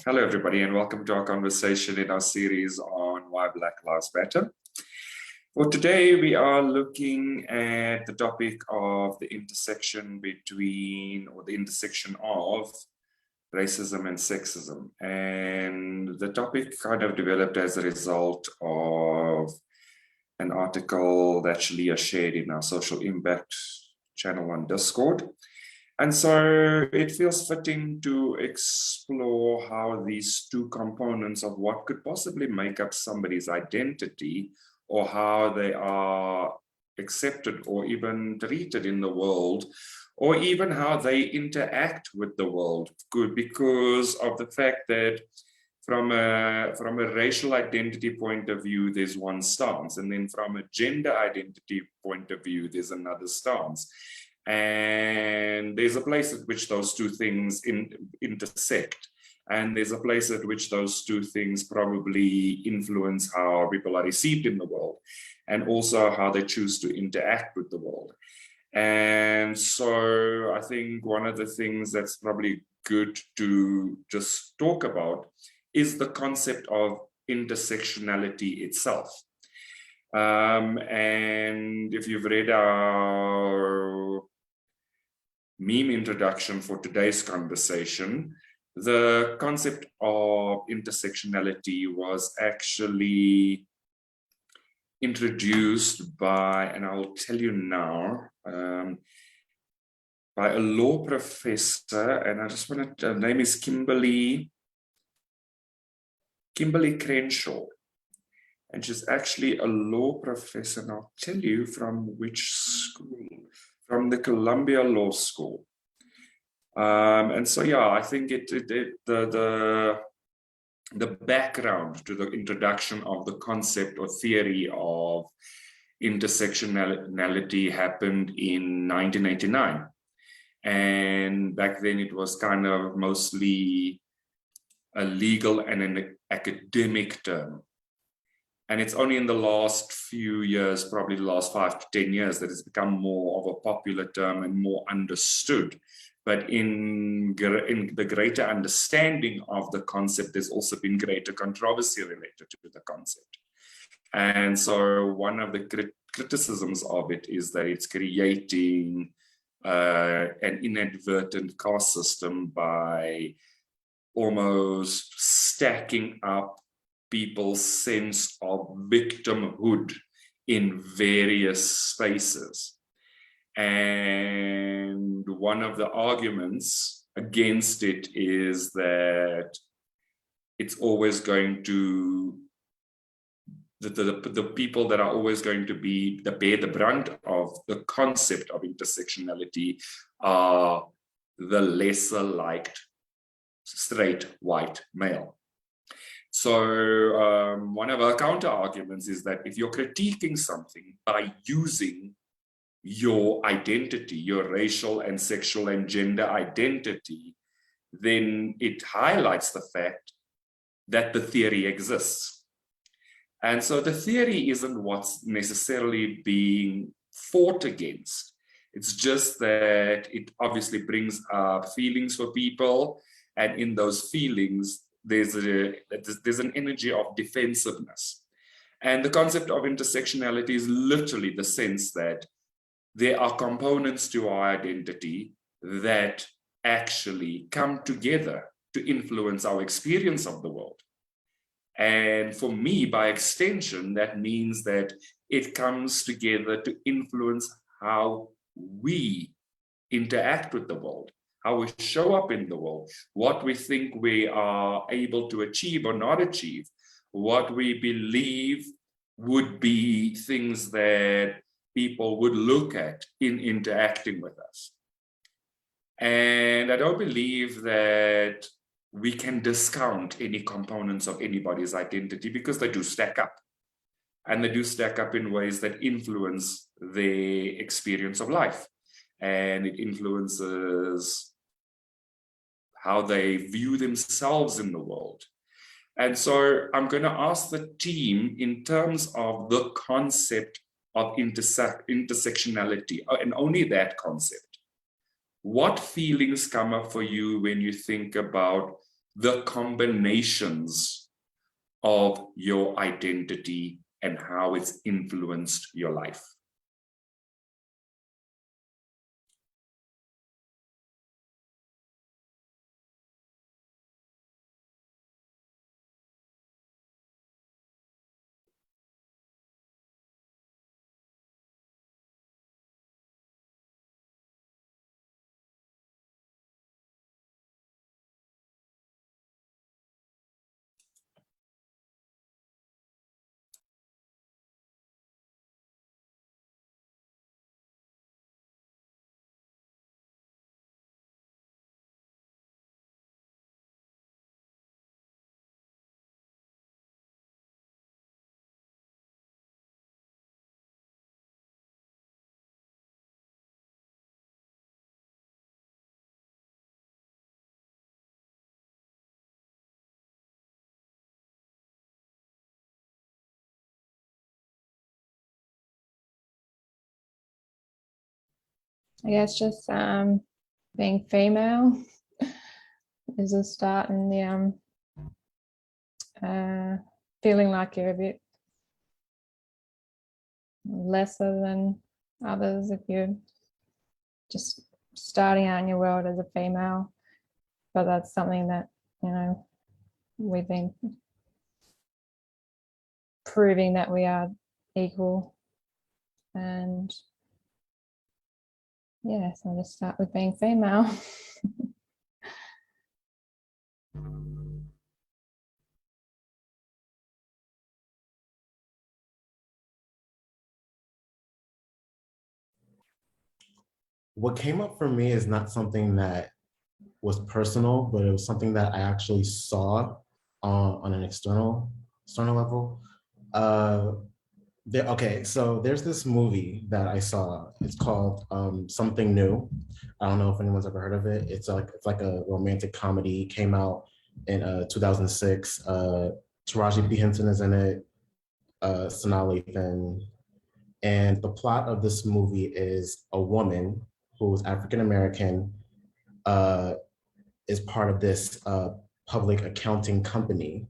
Hello, everybody, and welcome to our conversation in our series on why Black Lives Matter. For today, we are looking at the topic of the intersection between, or the intersection of, racism and sexism. And the topic kind of developed as a result of an article that Shaleia shared in our social impact channel on Discord. And so it feels fitting to explore how these two components of what could possibly make up somebody's identity, or how they are accepted or even treated in the world, or even how they interact with the world, because of the fact that from a racial identity point of view, there's one stance, and then from a gender identity point of view, there's another stance. And there's a place at which those two things intersect. And there's a place at which those two things probably influence how people are received in the world, and also how they choose to interact with the world. And so I think one of the things that's probably good to just talk about is the concept of intersectionality itself. And if you've read our meme introduction for today's conversation, the concept of intersectionality was actually introduced by, and I'll tell you now, by a law professor, and I just want to, her name is Kimberly Crenshaw. And she's actually a law professor, and I'll tell you from which school. From the Columbia Law School. And so, yeah, I think the background to the introduction of the concept or theory of intersectionality happened in 1989. And back then it was kind of mostly a legal and an academic term. And it's only in the last few years, probably the last 5 to 10 years, that it's become more of a popular term and more understood. But in the greater understanding of the concept, there's also been greater controversy related to the concept. And so one of the criticisms of it is that it's creating an inadvertent caste system by almost stacking up people's sense of victimhood in various spaces. And one of the arguments against it is that it's always going to, the people that are always going to bear the brunt of the concept of intersectionality are the lesser liked straight white male. So one of our counter arguments is that if you're critiquing something by using your identity, your racial and sexual and gender identity, then it highlights the fact that the theory exists. And so the theory isn't what's necessarily being fought against. It's just that it obviously brings up feelings for people, and in those feelings, there's an energy of defensiveness. And the concept of intersectionality is literally the sense that there are components to our identity that actually come together to influence our experience of the world. And for me, by extension, that means that it comes together to influence how we interact with the world, how we show up in the world, what we think we are able to achieve or not achieve, what we believe would be things that people would look at in interacting with us. And I don't believe that we can discount any components of anybody's identity, because they do stack up. And they do stack up in ways that influence their experience of life. And it influences how they view themselves in the world. And so I'm going to ask the team, in terms of the concept of intersectionality, and only that concept, what feelings come up for you when you think about the combinations of your identity and how it's influenced your life. I guess just being female is a start, and the feeling like you're a bit lesser than others if you're just starting out in your world as a female. But that's something that, you know, we've been proving that we are equal. And yeah, so I'll just start with being female. What came up for me is not something that was personal, but it was something that I actually saw on an external level. Okay, so there's this movie that I saw. It's called Something New. I don't know if anyone's ever heard of it. It's like a romantic comedy. Came out in 2006. Taraji P. Henson is in it. Sonali Lathan. And the plot of this movie is a woman who's African American, is part of this public accounting company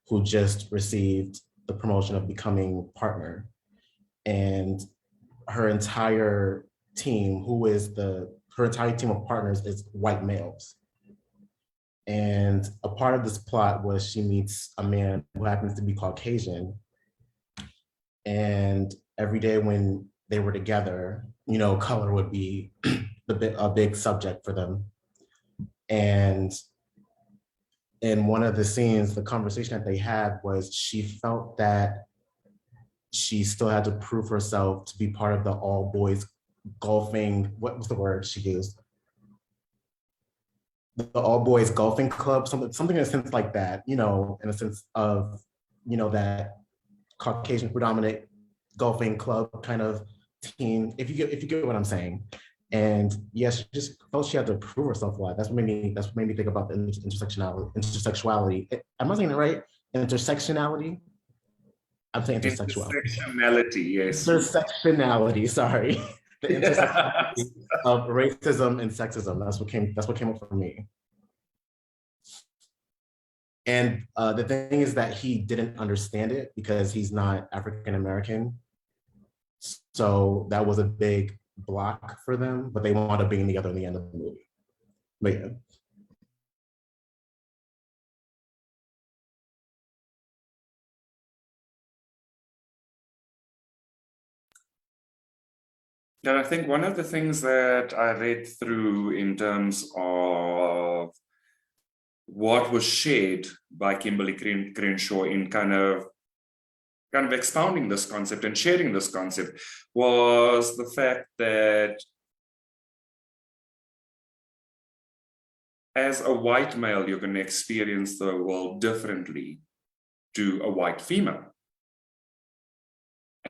who just received the promotion of becoming partner. And her entire team, her entire team of partners is white males. And a part of this plot was she meets a man who happens to be Caucasian. And every day when they were together, you know, color would be a big subject for them. And in one of the scenes, the conversation that they had was she felt that she still had to prove herself to be part of the all boys golfing, what was the word she used? The all boys golfing club, something in a sense like that, you know, in a sense of, you know, that Caucasian predominant golfing club kind of team, if you get what I'm saying. And yes, she just felt she had to prove herself a lot. That's what made me think about the intersectionality. Am I saying it right? Intersectionality? I'm saying intersectionality. Intersectionality, yes. Intersectionality, sorry. The intersectionality of racism and sexism. That's what came up for me. And the thing is that he didn't understand it because he's not African American. So that was a big block for them, but they wound up being together in the end of the movie. But yeah. And I think one of the things that I read through in terms of what was shared by Kimberly Crenshaw in kind of expounding this concept and sharing this concept was the fact that as a white male, you're going to experience the world differently to a white female.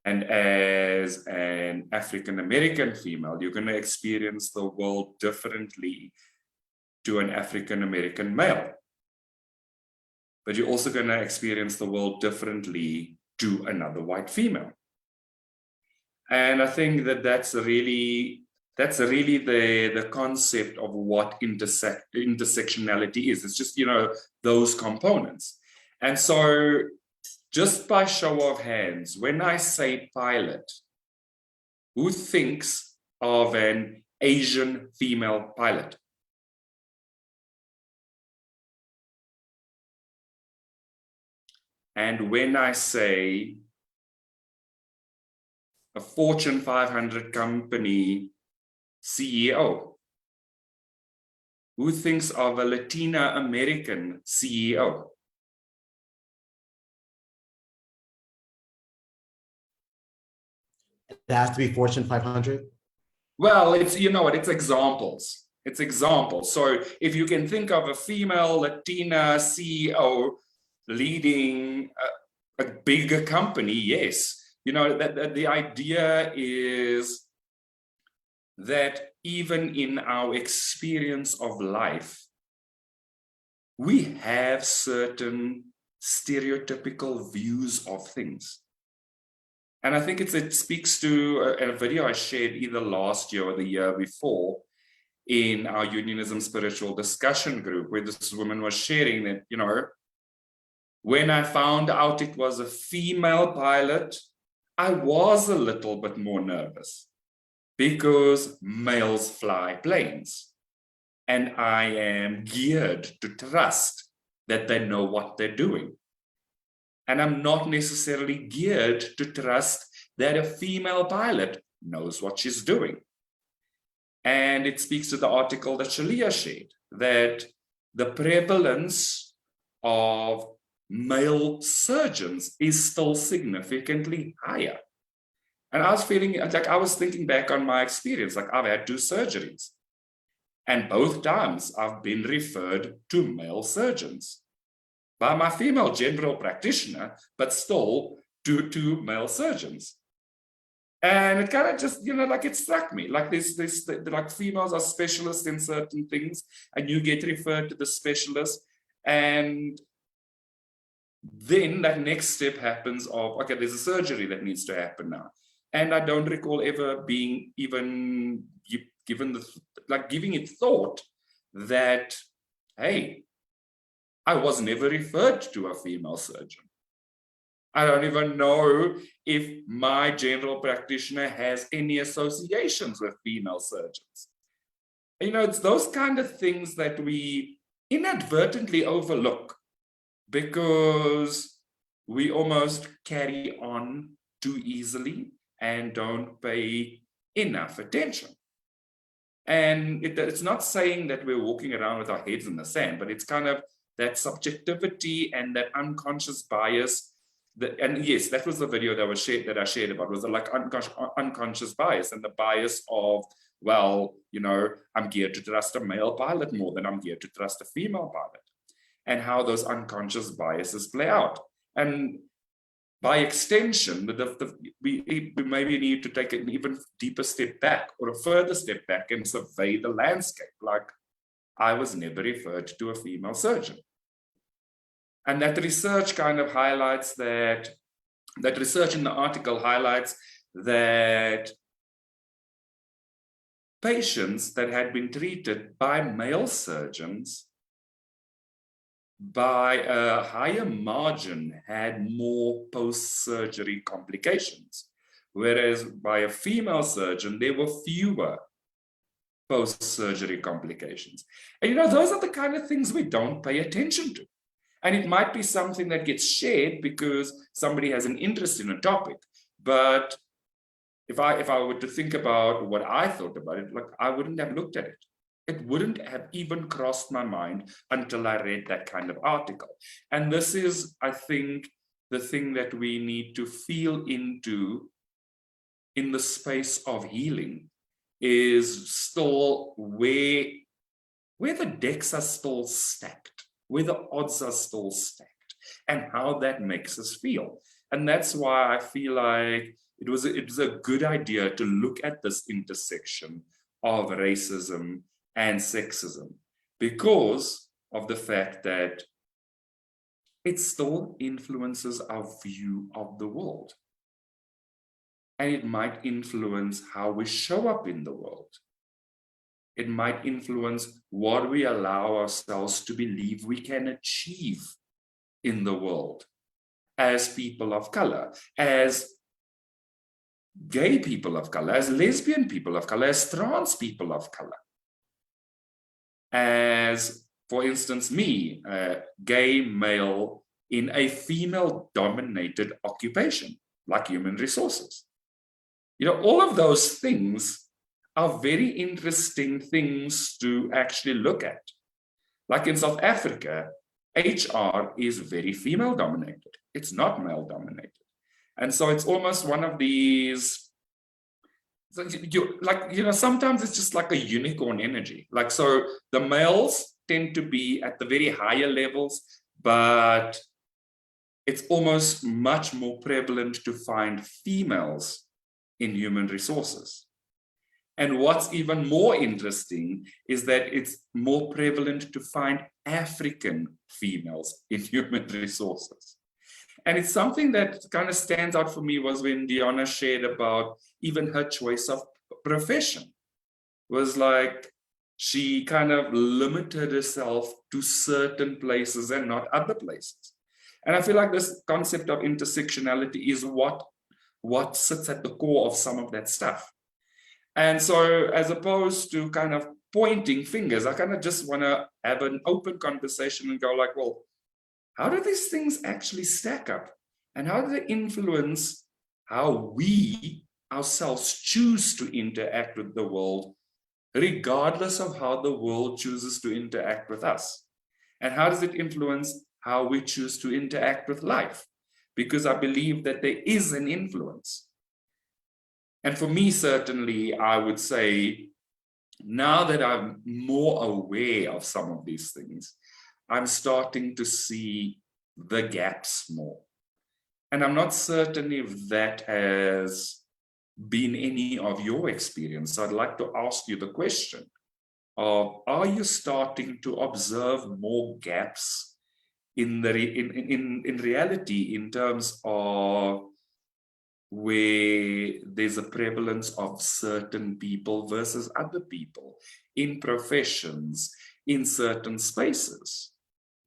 And as an African-American female, you're going to experience the world differently to an African-American male. But you're also going to experience the world differently to another white female. And I think that that's really That's really the concept of what intersectionality is. It's just, those components. And so just by show of hands, when I say pilot, who thinks of an Asian female pilot? And when I say a Fortune 500 company CEO, who thinks of a Latina American CEO? It has to be Fortune 500. Well, it's, it's examples. It's examples. So if you can think of a female Latina CEO leading a bigger company, yes. That the idea is that even in our experience of life, we have certain stereotypical views of things. And I think it speaks to a video I shared either last year or the year before in our unionism spiritual discussion group, where this woman was sharing that, when I found out it was a female pilot, I was a little bit more nervous because males fly planes. And I am geared to trust that they know what they're doing. And I'm not necessarily geared to trust that a female pilot knows what she's doing. And it speaks to the article that Shaleia shared, that the prevalence of male surgeons is still significantly higher. And I was feeling like I was thinking back on my experience, like I've had 2 surgeries. And both times I've been referred to male surgeons by my female general practitioner, but still to 2 male surgeons. And it kind of just, it struck me, like like females are specialists in certain things, and you get referred to the specialist. And then that next step happens of, okay, there's a surgery that needs to happen now. And I don't recall ever being even giving it thought that, hey, I was never referred to a female surgeon. I don't even know if my general practitioner has any associations with female surgeons. It's those kind of things that we inadvertently overlook because we almost carry on too easily and don't pay enough attention. And it's not saying that we're walking around with our heads in the sand, but it's kind of that subjectivity and that unconscious bias. And yes, that was the video that I shared about, was like unconscious bias, and the bias of, well, I'm geared to trust a male pilot more than I'm geared to trust a female pilot, and how those unconscious biases play out. And by extension, we maybe need to take an even deeper step back, or a further step back, and survey the landscape. Like, I was never referred to a female surgeon. And that research kind of highlights that research in the article highlights that patients that had been treated by male surgeons by a higher margin had more post-surgery complications, whereas by a female surgeon, there were fewer post-surgery complications. And those are the kind of things we don't pay attention to. And it might be something that gets shared because somebody has an interest in a topic. But if I were to think about what I thought about it, like, I wouldn't have looked at it. It wouldn't have even crossed my mind until I read that kind of article. And this is, I think, the thing that we need to feel into in the space of healing, is still where the decks are still stacked, where the odds are still stacked, and how that makes us feel. And that's why I feel like it was a good idea to look at this intersection of racism and sexism, because of the fact that it still influences our view of the world. And it might influence how we show up in the world. it might influence what we allow ourselves to believe we can achieve in the world as people of color, as gay people of color, as lesbian people of color, as trans people of color. As, for instance, me, a gay male in a female-dominated occupation, like human resources. You know, all of those things are very interesting things to actually look at. Like in South Africa, HR is very female-dominated. It's not male-dominated. And so it's almost one of these, sometimes it's just like a unicorn energy. Like, so the males tend to be at the very higher levels, but it's almost much more prevalent to find females in human resources. And what's even more interesting is that it's more prevalent to find African females in human resources. And it's something that kind of stands out for me was when Diana shared about even her choice of profession. Was like, she kind of limited herself to certain places and not other places. And I feel like this concept of intersectionality is what sits at the core of some of that stuff. And so as opposed to kind of pointing fingers, I kind of just want to have an open conversation and go like, well, how do these things actually stack up? And how do they influence how we ourselves choose to interact with the world, regardless of how the world chooses to interact with us? And how does it influence how we choose to interact with life? Because I believe that there is an influence. And for me, certainly, I would say, now that I'm more aware of some of these things, I'm starting to see the gaps more. And I'm not certain if that has been any of your experience. So I'd like to ask you the question of, are you starting to observe more gaps in reality in terms of where there's a prevalence of certain people versus other people, in professions, in certain spaces,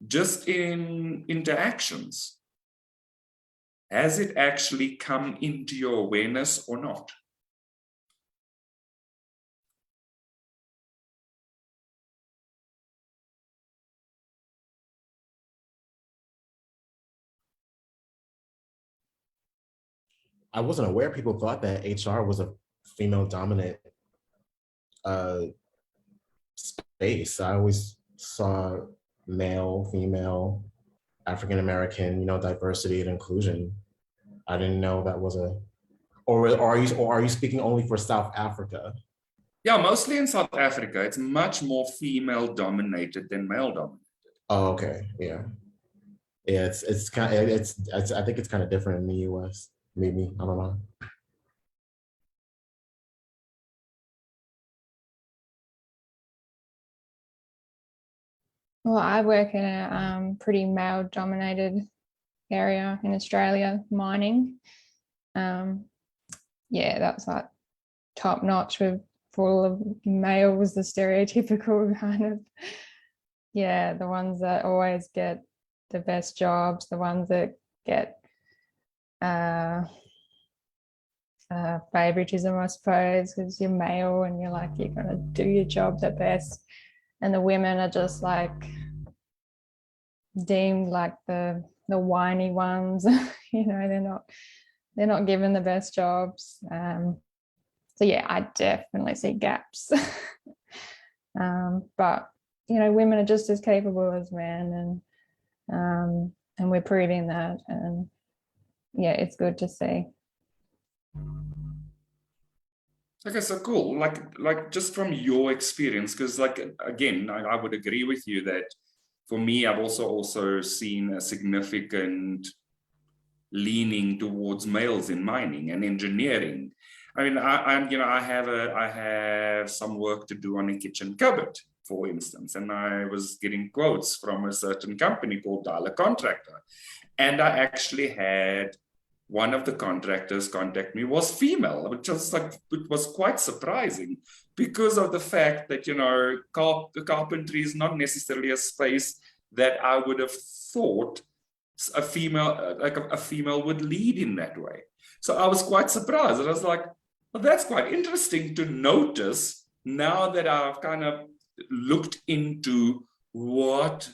just in interactions? Has it actually come into your awareness or not? I wasn't aware people thought that HR was a female dominant space. I always saw male, female, African-American, diversity and inclusion. I didn't know that was or are you speaking only for South Africa? Yeah, mostly in South Africa, it's much more female dominated than male dominated. Oh, okay, yeah. Yeah, it's kind of, I think it's kind of different in the US. Maybe, I don't know. Well, I work in a pretty male-dominated area in Australia, mining. Yeah, that's like top notch with full of males, the stereotypical kind of, yeah, the ones that always get the best jobs, the ones that get favoritism, I suppose, because you're male and you're like, you're gonna do your job the best, and the women are just like deemed like the whiny ones. They're not given the best jobs. So yeah, I definitely see gaps. But women are just as capable as men, and we're proving that, and yeah, it's good to see. Okay, so cool. Like just from your experience, because like, again, I would agree with you that for me, I've also seen a significant leaning towards males in mining and engineering. I mean, I have some work to do on a kitchen cupboard, for instance, and I was getting quotes from a certain company called Dialer Contractor, and I actually had one of the contractors contact me was female, which was like, it was quite surprising because of the fact that, you know, the carpentry is not necessarily a space that I would have thought a female, a female would lead in that way. So I was quite surprised. And I was like, well, that's quite interesting to notice now that I've kind of looked into what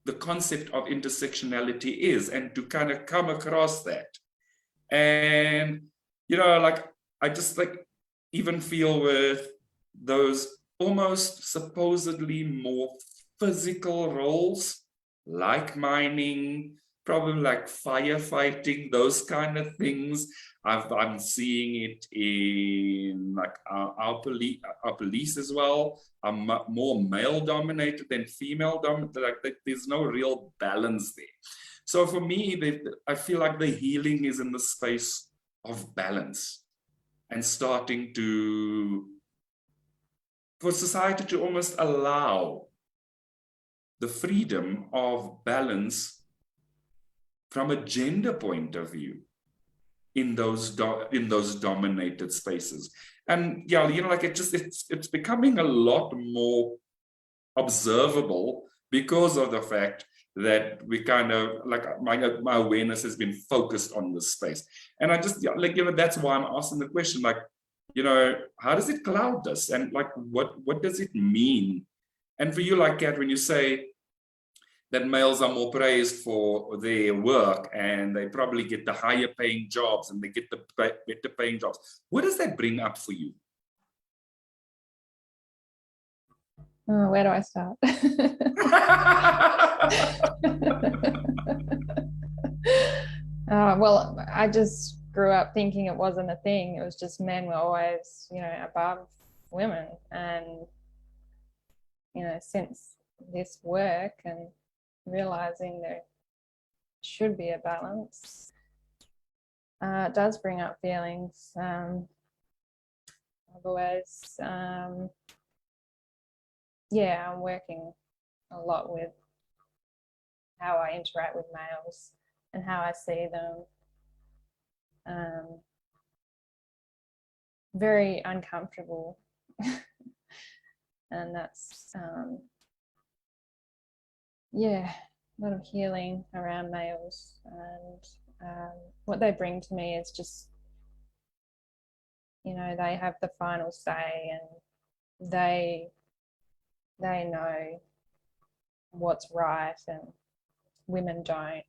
the concept of intersectionality is, and to kind of come across that. And, you know, like, I just like even feel with those almost supposedly more physical roles, like mining, probably like firefighting, those kind of things. I'm seeing it in like our police as well. I'm more male dominated than female dominated. Like, there's no real balance there. So for me, I feel like the healing is in the space of balance, and starting for society to almost allow the freedom of balance from a gender point of view in those dominated spaces. And yeah, you know, like it's becoming a lot more observable because of the fact that we kind of like my awareness has been focused on this space. And I just, like, you know, that's why I'm asking the question, like, you know, how does it cloud us, and like what does it mean? And for you, like, Kat, when you say that males are more praised for their work and they probably get the higher paying jobs and they get the better paying jobs, what does that bring up for you? Where do I start? Well, I just grew up thinking it wasn't a thing. It was just men were always, you know, above women. And, you know, since this work and realizing there should be a balance, it does bring up feelings. Otherwise, yeah, I'm working a lot with how I interact with males and how I see them. Very uncomfortable. And that's, yeah, a lot of healing around males. And what they bring to me is just, you know, they have the final say, and they know what's right, and women don't.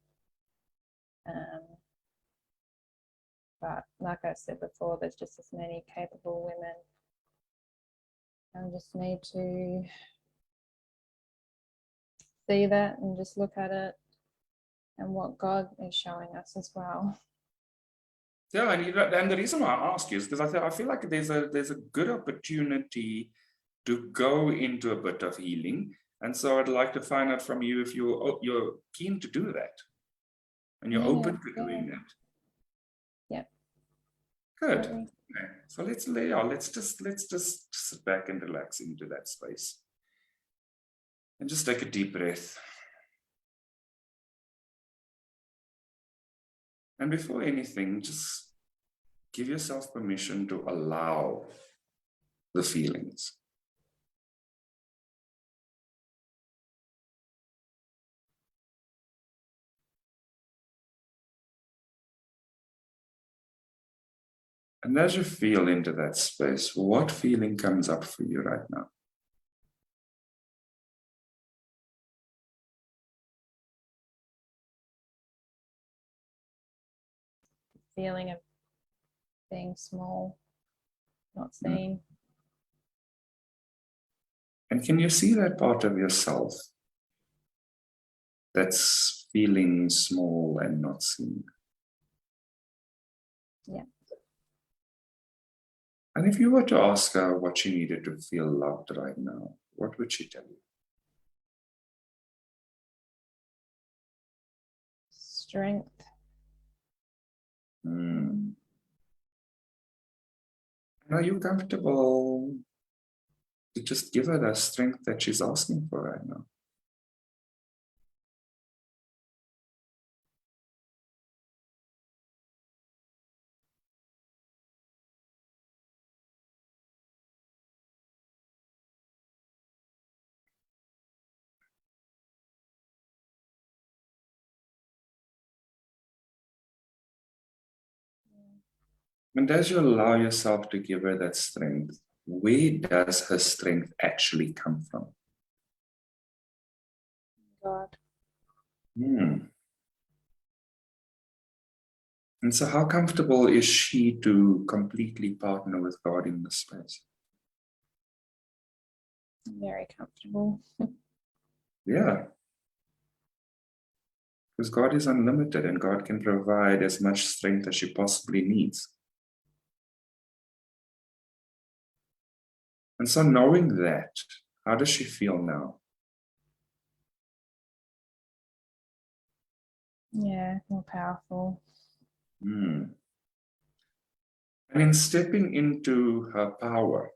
But like I said before, there's just as many capable women. I just need to see that and just look at it and what God is showing us as well. Yeah, and the reason why I ask you is because I feel like there's a good opportunity to go into a bit of healing, and so I'd like to find out from you if you're keen to do that, and you're open to doing that. Yeah. Good. Okay. So let's just sit back and relax into that space, and just take a deep breath. And before anything, just give yourself permission to allow the feelings. And as you feel into that space, what feeling comes up for you right now? Feeling of being small, not seen. And can you see that part of yourself that's feeling small and not seen? Yeah. And if you were to ask her what she needed to feel loved right now, what would she tell you? Strength. Are you comfortable to just give her the strength that she's asking for right now? And as you allow yourself to give her that strength, where does her strength actually come from? God. And so how comfortable is she to completely partner with God in this space? Very comfortable. Yeah. Because God is unlimited and God can provide as much strength as she possibly needs. And so knowing that, how does she feel now? Yeah, more powerful. And in stepping into her power,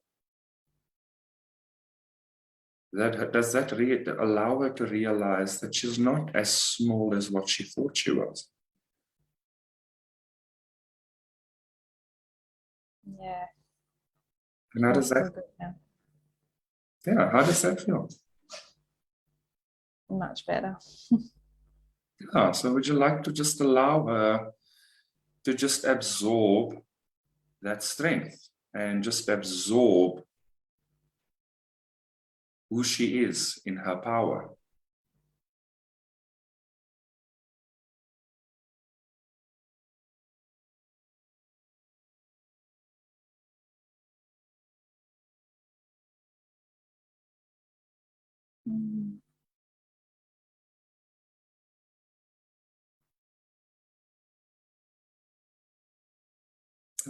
does that allow her to realize that she's not as small as what she thought she was? Yeah. And how does Feels that? good now. Yeah, how does that feel? Much better. Yeah, so would you like to just allow her to just absorb that strength and just absorb who she is in her power? Mm.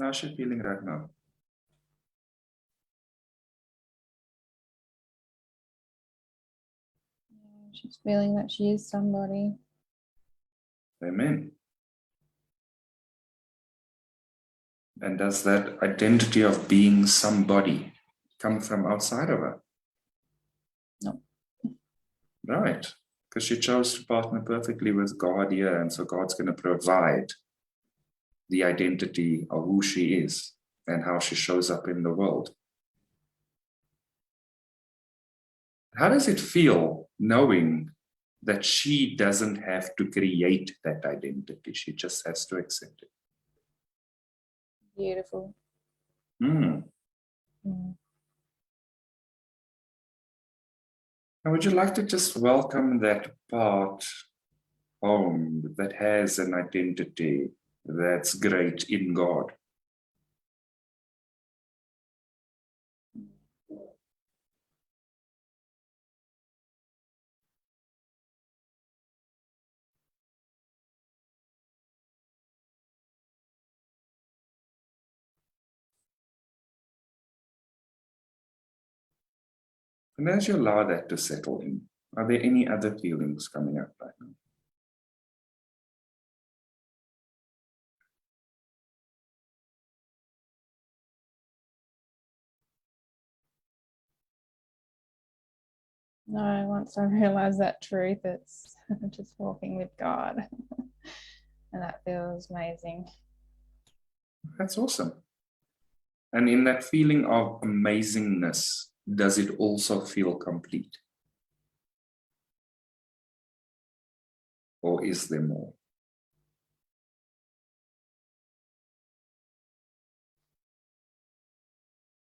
How's she feeling right now? Yeah, she's feeling that she is somebody. Amen. And does that identity of being somebody come from outside of her? No. Right. Because she chose to partner perfectly with God here, and so God's going to provide the identity of who she is and how she shows up in the world. How does it feel knowing that she doesn't have to create that identity? She just has to accept it. Beautiful. Mm. Mm. And would you like to just welcome that part home that has an identity that's great in God? And as you allow that to settle in, are there any other feelings coming up right now? No, once I realize that truth, it's just walking with God. And that feels amazing. That's awesome. And in that feeling of amazingness, does it also feel complete? Or is there more?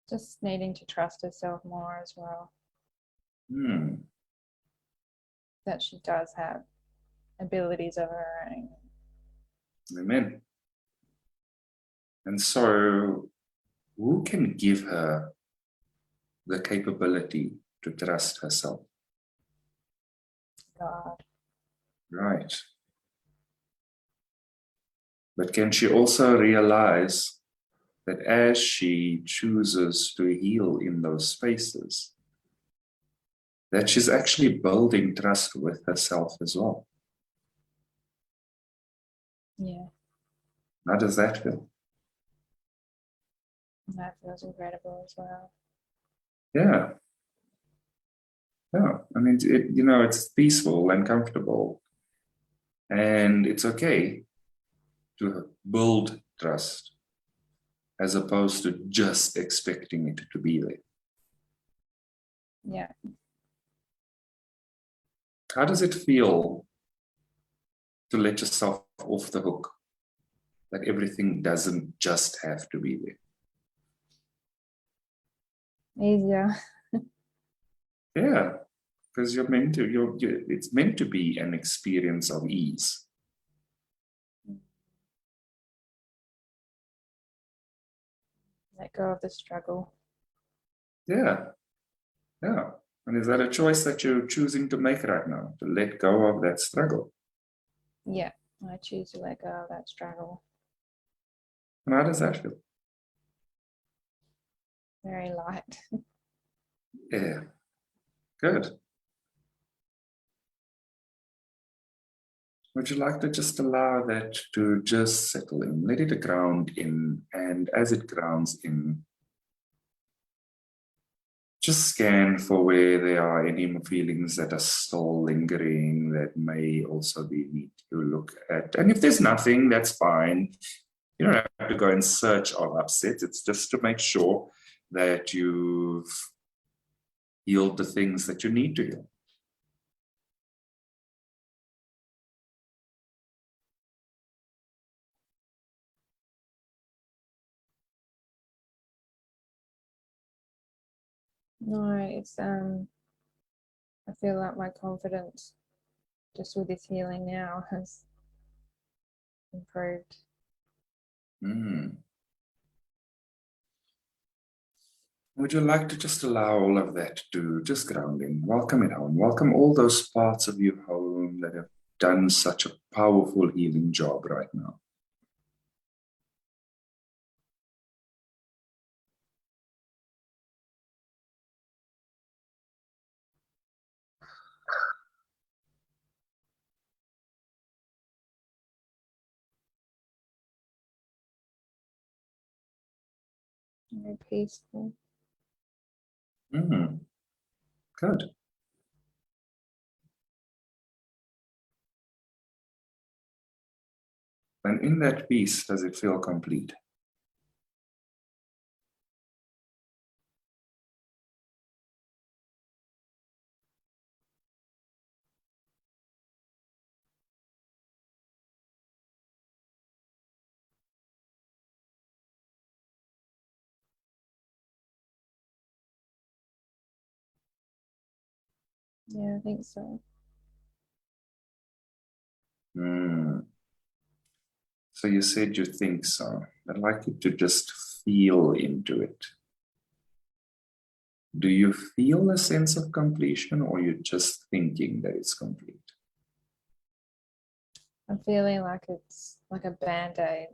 Just needing to trust herself more as well. That she does have abilities of her own. Amen. And so, who can give her the capability to trust herself? God. Right. But can she also realize that as she chooses to heal in those spaces, that she's actually building trust with herself as well? Yeah. How does that feel? That feels incredible as well. Yeah. Yeah. I mean, it's peaceful and comfortable. And it's okay to build trust as opposed to just expecting it to be there. Yeah. How does it feel to let yourself off the hook that everything doesn't just have to be there. Easier. Yeah, because you're meant to, it's meant to be an experience of ease. Let go of the struggle. Yeah, yeah. And is that a choice that you're choosing to make right now, to let go of that struggle? Yeah, I choose to let go of that struggle. And how does that feel? Very light. Yeah, good. Would you like to just allow that to just settle in? Let it ground in, and as it grounds in, just scan for where there are any feelings that are still lingering that may also be need to look at. And if there's nothing, that's fine. You don't have to go and search or upset. It's just to make sure that you've healed the things that you need to heal. No, it's I feel like my confidence just with this healing now has improved. Would you like to just allow all of that to just ground in? Welcome it home. Welcome all those parts of you home that have done such a powerful healing job right now. Very peaceful. Good. And in that peace, does it feel complete? Yeah, I think so. So you said you think so. I'd like you to just feel into it. Do you feel a sense of completion, or you're just thinking that it's complete? I'm feeling like it's like a band-aid.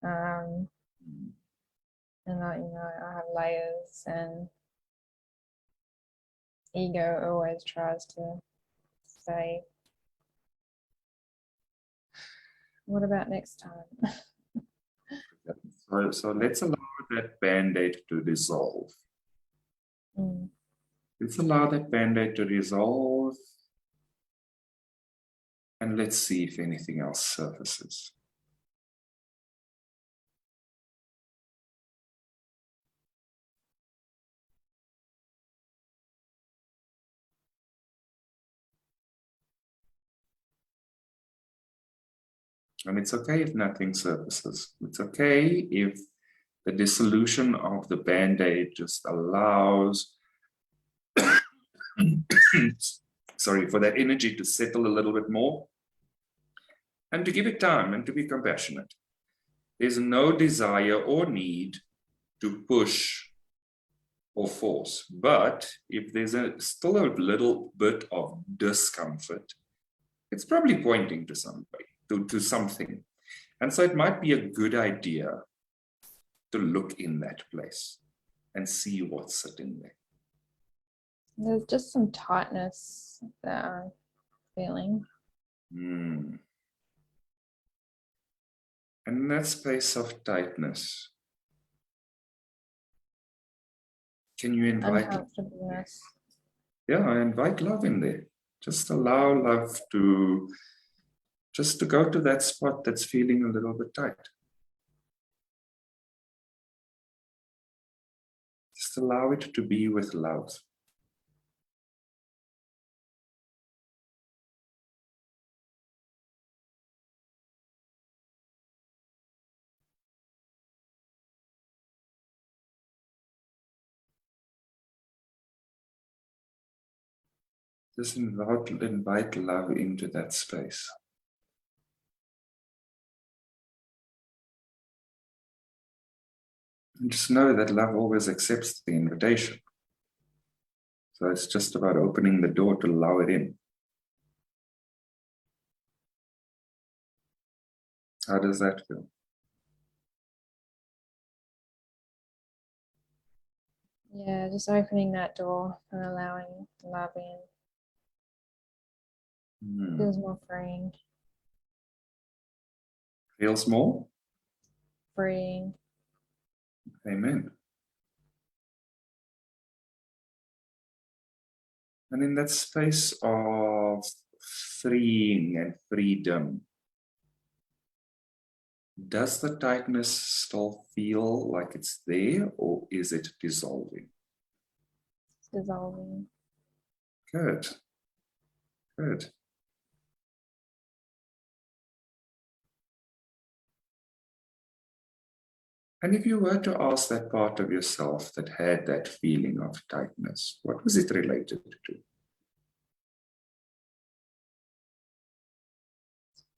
And I have layers, and ego always tries to say, what about next time? So let's allow that band-aid to dissolve. Let's allow that band-aid to dissolve. And let's see if anything else surfaces. And it's okay if nothing surfaces. It's okay if the dissolution of the band-aid just allows sorry, for that energy to settle a little bit more and to give it time and to be compassionate. There's no desire or need to push or force, but if there's still a little bit of discomfort, it's probably pointing to somebody, to something. And so it might be a good idea to look in that place and see what's sitting there. There's just some tightness that I'm feeling. And that space of tightness, can you invite uncomfortableness? Yeah, I invite love in there. Just allow love to go to that spot that's feeling a little bit tight. Just allow it to be with love. Just invite love into that space. And just know that love always accepts the invitation. So it's just about opening the door to allow it in. How does that feel? Yeah, just opening that door and allowing love in. Feels more freeing. Feels more? Freeing. Amen. And in that space of freeing and freedom, does the tightness still feel like it's there, or is it dissolving? It's dissolving. Good. Good. And if you were to ask that part of yourself that had that feeling of tightness, what was it related to?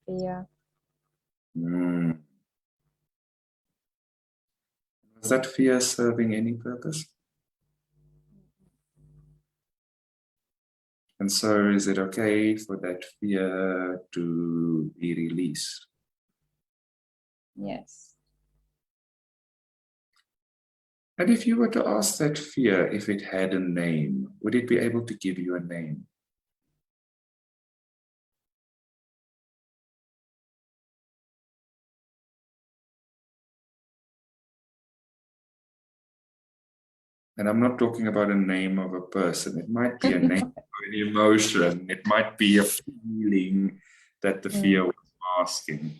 Fear. Was that fear serving any purpose? And so is it okay for that fear to be released? Yes. And if you were to ask that fear if it had a name, would it be able to give you a name? And I'm not talking about a name of a person. It might be a name of an emotion. It might be a feeling that the fear was asking.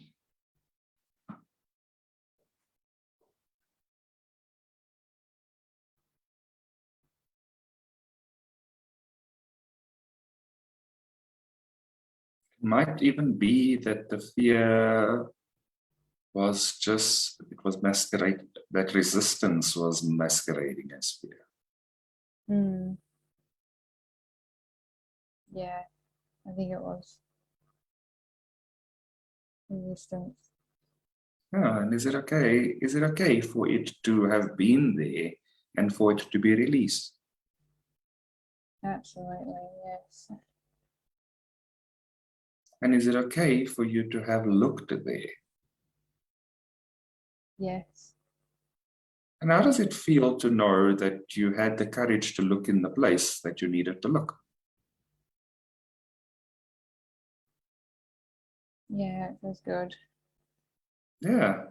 It might even be that the fear was just, it was masquerading, that resistance was masquerading as fear. Yeah, I think it was resistance. Yeah, and is it okay? Is it okay for it to have been there and for it to be released? Absolutely, yes. And is it okay for you to have looked there? Yes. And how does it feel to know that you had the courage to look in the place that you needed to look? Yeah, it feels good. Yeah.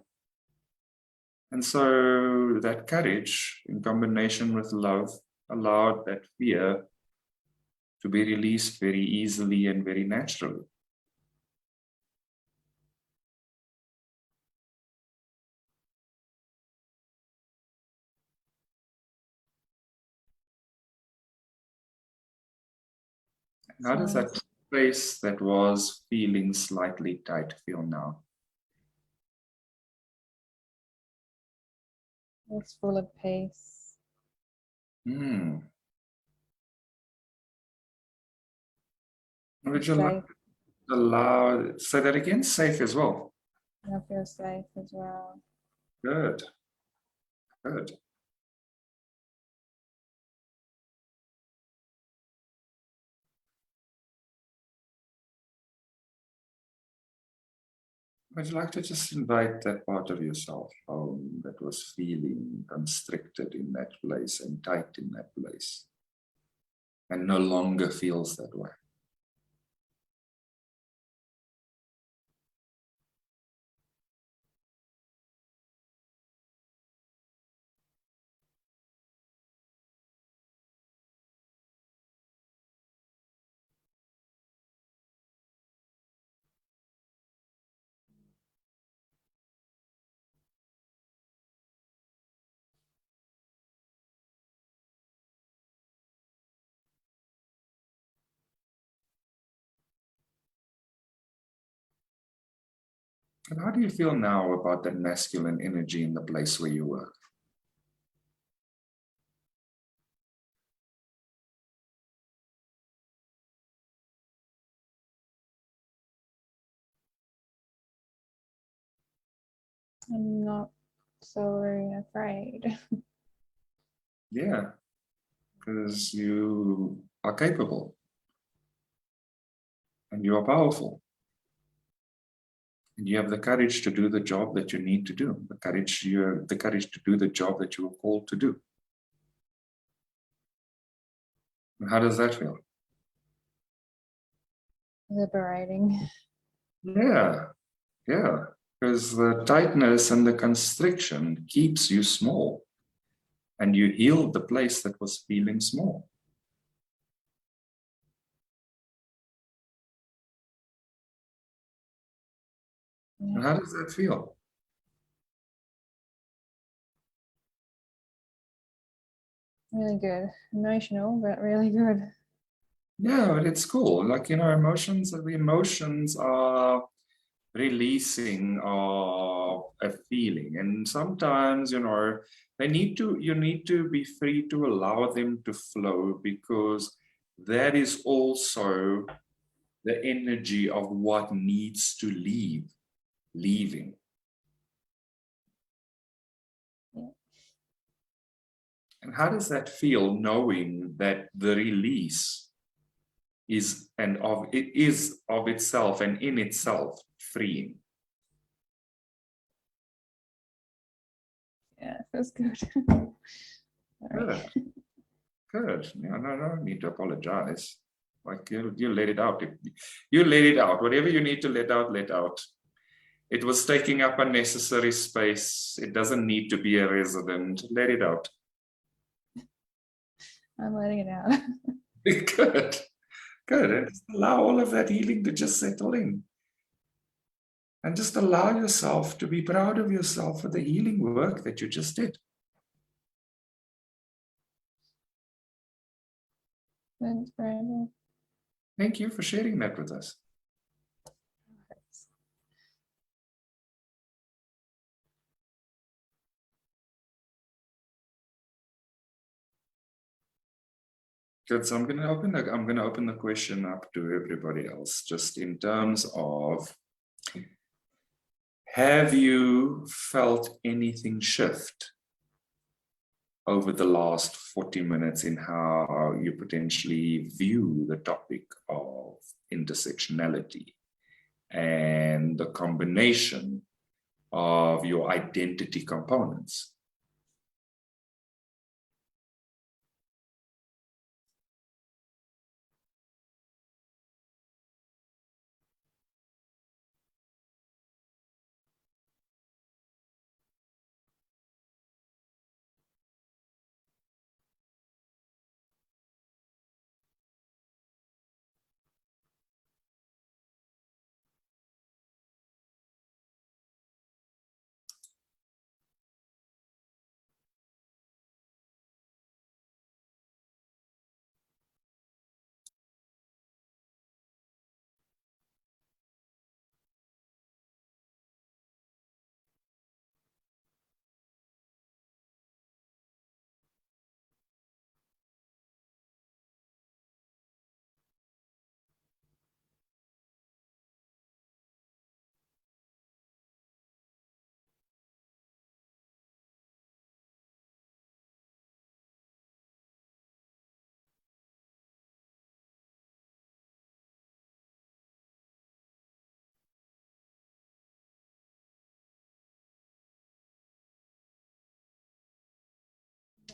And so that courage, in combination with love, allowed that fear to be released very easily and very naturally. And how does that place that was feeling slightly tight feel now? It's full of peace. Would you like to allow, say that again, safe as well? I feel safe as well. Good, good. Would you like to just invite that part of yourself home that was feeling constricted in that place and tight in that place and no longer feels that way? And how do you feel now about that masculine energy in the place where you work? I'm not so very afraid. Yeah, because you are capable and you are powerful. And you have the courage to do the job that you need to do, the courage to do the job that you were called to do. And how does that feel? Liberating. Yeah, yeah. Because the tightness and the constriction keeps you small. And you healed the place that was feeling small. Yeah. And how does that feel? Really good. Emotional, but really good. Yeah, but it's cool. Like, emotions are releasing of a feeling. And sometimes, you need to be free to allow them to flow, because that is also the energy of what needs to leaving. Yeah. And how does that feel, knowing that the release is of itself and in itself freeing? Yeah, it feels good. Good. Good. Yeah, no need to apologize. Like, you let it out. You let it out. Whatever you need to let out, let out. It was taking up unnecessary space. It doesn't need to be a resident. Let it out. I'm letting it out. Good. Good. And just allow all of that healing to just settle in. And just allow yourself to be proud of yourself for the healing work that you just did. Thanks, Brandon. Thank you for sharing that with us. Good. So I'm going to open the question up to everybody else, just in terms of, have you felt anything shift over the last 40 minutes in how you potentially view the topic of intersectionality and the combination of your identity components?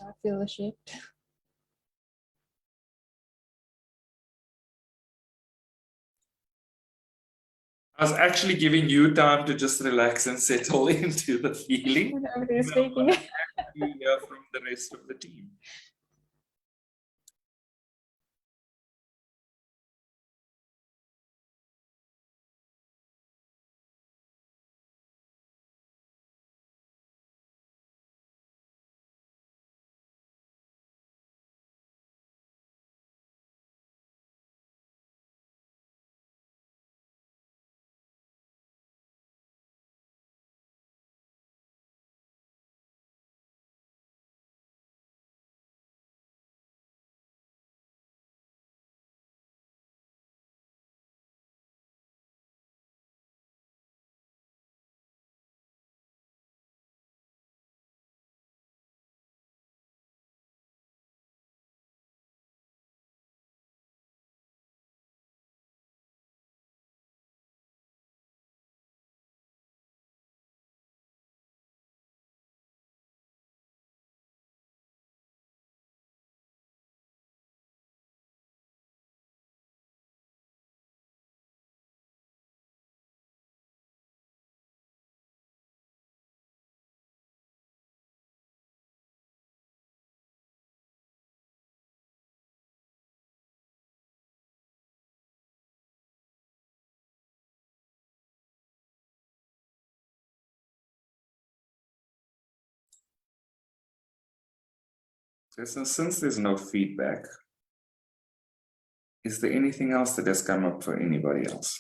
I feel a shift. I was actually giving you time to just relax and settle into the feeling. Nobody speaking. You hear from the rest of the team. Since there's no feedback, is there anything else that has come up for anybody else?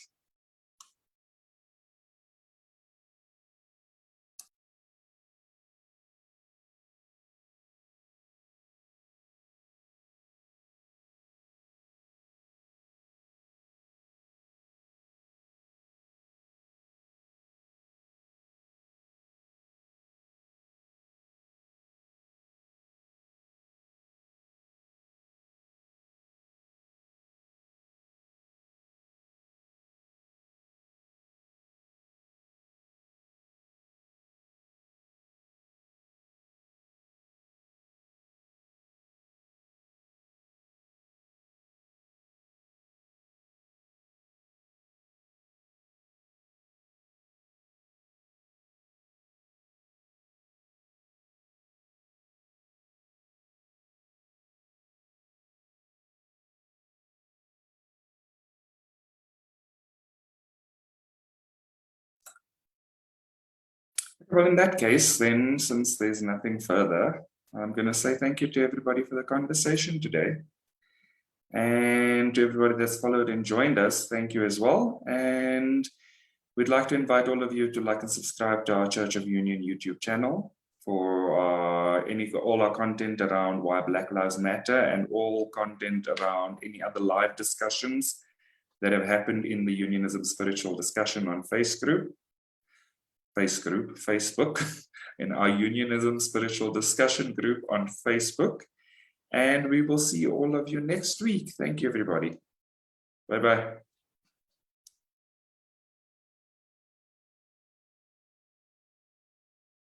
Well, in that case, then, since there's nothing further, I'm going to say thank you to everybody for the conversation today. And to everybody that's followed and joined us, thank you as well. And we'd like to invite all of you to like and subscribe to our Church of Union YouTube channel for all our content around why Black Lives Matter and all content around any other live discussions that have happened in the Unionism Spiritual Discussion on Facebook, in our Unionism Spiritual Discussion group on Facebook. And we will see all of you next week. Thank you, everybody. Bye-bye.